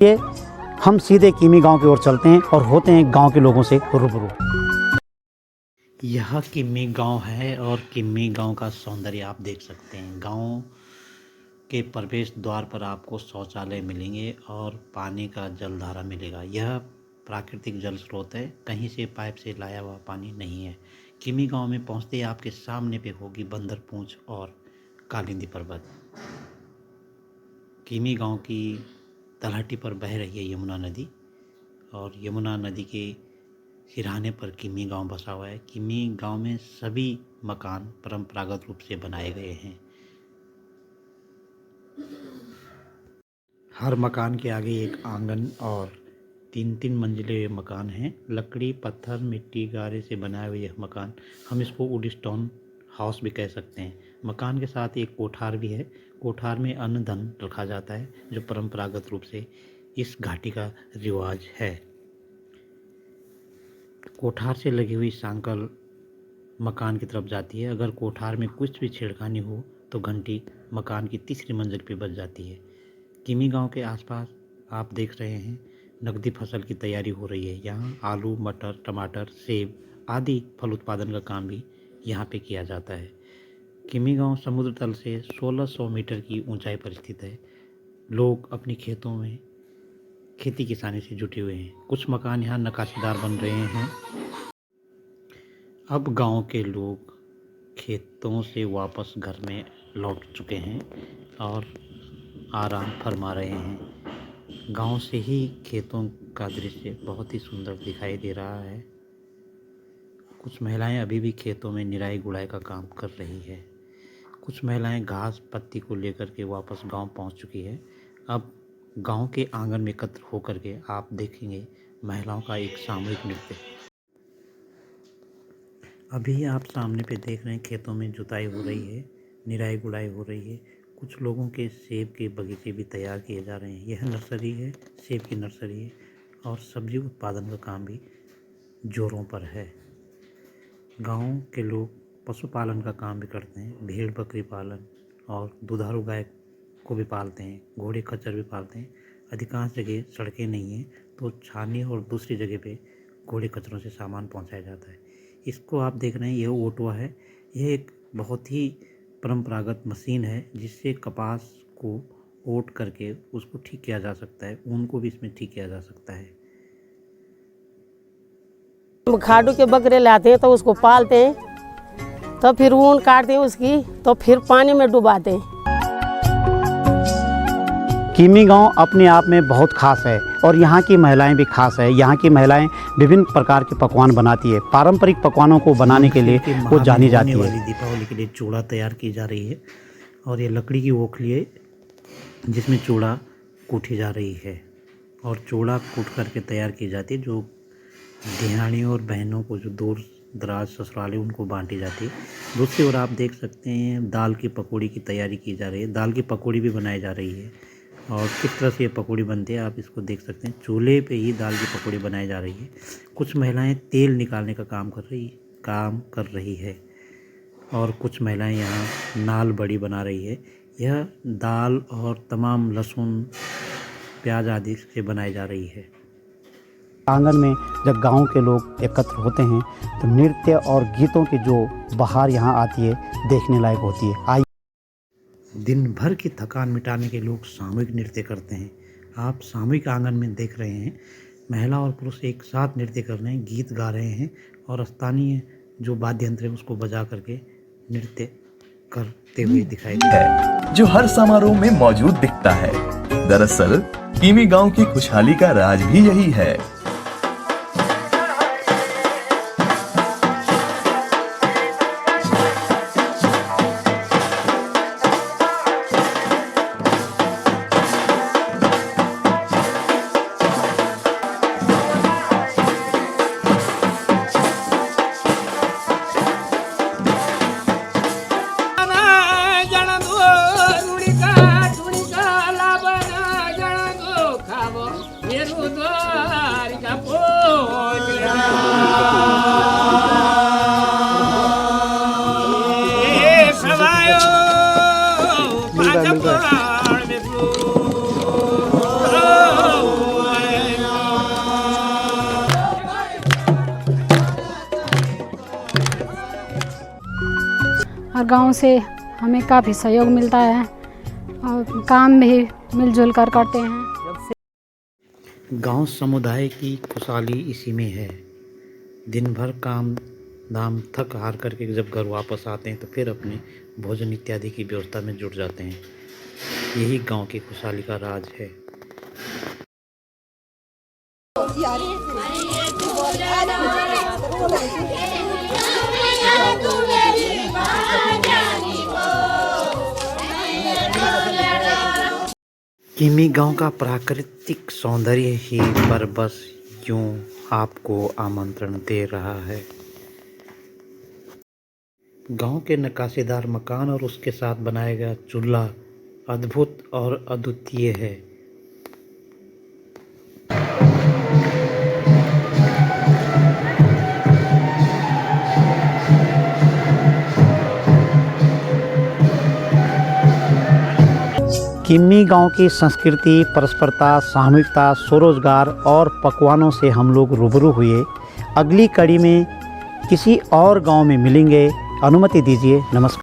ये हम सीधे कीमी गांव की ओर चलते हैं और होते हैं गांव के लोगों से रूबरू। यह कीमी गांव है और कीमी गांव का सौंदर्य आप देख सकते हैं। गांव के प्रवेश द्वार पर आपको शौचालय मिलेंगे और पानी का जलधारा मिलेगा। यह प्राकृतिक जल स्रोत है, कहीं से पाइप से लाया हुआ पानी नहीं है। कीमी गांव में पहुंचते ही आपके सामने पे होगी बंदर पूंछ और कालिंदी पर्वत। कीमी गांव की तलहटी पर बह रही है यमुना नदी और यमुना नदी के सिरहाने पर कीमी गांव बसा हुआ है। कीमी गांव में सभी मकान परंपरागत रूप से बनाए गए हैं। हर मकान के आगे एक आंगन और 3-3 मंजिले मकान हैं। लकड़ी, पत्थर, मिट्टी, गारे से बनाए हुए यह मकान, हम इसको वुड स्टोन हाउस भी कह सकते हैं। मकान के साथ एक कोठार भी है। कोठार में अन्न धन रखा जाता है, जो परंपरागत रूप से इस घाटी का रिवाज है। कोठार से लगी हुई सांकल मकान की तरफ जाती है। अगर कोठार में कुछ भी छेड़खानी हो तो घंटी मकान की तीसरी मंजिल पर बज जाती है। कीमी गांव के आसपास आप देख रहे हैं नकदी फसल की तैयारी हो रही है। यहाँ आलू, मटर, टमाटर, सेब आदि फल उत्पादन का काम भी यहाँ पे किया जाता है। कीमी गांव समुद्र तल से 1600 मीटर की ऊंचाई पर स्थित है। लोग अपने खेतों में खेती किसानी से जुटे हुए हैं। कुछ मकान यहाँ नक्काशीदार बन रहे हैं। अब गांव के लोग खेतों से वापस घर में लौट चुके हैं और आराम फरमा रहे हैं। गांव से ही खेतों का दृश्य बहुत ही सुंदर दिखाई दे रहा है। कुछ महिलाएं अभी भी खेतों में निराई गुड़ाई का काम कर रही है। कुछ महिलाएं घास पत्ती को लेकर के वापस गांव पहुंच चुकी है। अब गांव के आंगन में एकत्र होकर के आप देखेंगे महिलाओं का एक सामूहिक नृत्य। अभी आप सामने पे देख रहे हैं खेतों में जुताई हो रही है, निराई गुड़ाई हो रही है। कुछ लोगों के सेब के बगीचे भी तैयार किए जा रहे हैं। यह नर्सरी है, सेब की नर्सरी है और सब्जी उत्पादन का काम भी जोरों पर है। गांव के लोग पशुपालन का काम भी करते हैं। भेड़ बकरी पालन और दुधारू गाय को भी पालते हैं। घोड़े खच्चर भी पालते हैं। अधिकांश जगह सड़कें नहीं हैं तो छानी और दूसरी जगह पे घोड़े खच्चरों से सामान पहुंचाया जाता है। इसको आप देख रहे हैं, यह ओटवा है। यह एक बहुत ही परंपरागत मशीन है जिससे कपास को ओट करके उसको ठीक किया जा सकता है। ऊन को भी इसमें ठीक किया जा सकता है। खाडू के बकरे लाते हैं तो उसको पालते हैं, तो फिर ऊन काटते हैं उसकी, तो फिर पानी में डुबाते हैं। कीमी गांव अपने आप में बहुत खास है और यहाँ की महिलाएं भी खास है। यहाँ की महिलाएं विभिन्न प्रकार के पकवान बनाती है। पारंपरिक पकवानों को बनाने के लिए वो जानी जाती है। दीपावली के लिए चूड़ा तैयार की जा रही है और ये लकड़ी की ओखली है जिसमें चूड़ा कूटी जा रही है और चूड़ा कूट करके तैयार की जाती है, जो दिहाड़ियों और बहनों को जो दूर दराज ससुराल है उनको बांटी जाती है। दूसरी ओर आप देख सकते हैं दाल की पकौड़ी की तैयारी की जा रही है। दाल की पकौड़ी भी बनाई जा रही है और किस तरह से ये पकौड़ी बनती है आप इसको देख सकते हैं। चूल्हे पे ही दाल की पकौड़ी बनाई जा रही है। कुछ महिलाएं तेल निकालने का काम कर रही है और कुछ महिलाएं यहाँ नाल बड़ी बना रही है। यह दाल और तमाम लहसुन प्याज आदि से बनाई जा रही है। आंगन में जब गांव के लोग एकत्र होते हैं तो नृत्य और गीतों की जो बहार यहाँ आती है देखने लायक होती है। दिन भर की थकान मिटाने के लोग सामूहिक नृत्य करते हैं। आप सामूहिक आंगन में देख रहे हैं महिला और पुरुष एक साथ नृत्य कर रहे हैं, गीत गा रहे हैं और स्थानीय जो वाद्य यंत्र है उसको बजा करके नृत्य करते हुए दिखाई दे रहा है, जो हर समारोह में मौजूद दिखता है। दरअसल कीमी गांव की खुशहाली का राज भी यही है। मिल रहा है गांव से हमें काफ़ी सहयोग मिलता है और काम भी मिलजुल कर करते हैं। गांव समुदाय की खुशहाली इसी में है। दिन भर काम धाम थक हार करके जब घर वापस आते हैं तो फिर अपने भोजन इत्यादि की व्यवस्था में जुट जाते हैं। यही गांव की खुशहाली का राज है। किमी गांव का प्राकृतिक सौंदर्य ही पर बस यूं आपको आमंत्रण दे रहा है। गांव के नक्काशीदार मकान और उसके साथ बनाया गया चूल्हा अद्भुत और अद्वितीय है। किमी गांव की संस्कृति, परस्परता, सामूहिकता, स्वरोजगार और पकवानों से हम लोग रूबरू हुए। अगली कड़ी में किसी और गांव में मिलेंगे। अनुमति दीजिए। नमस्कार।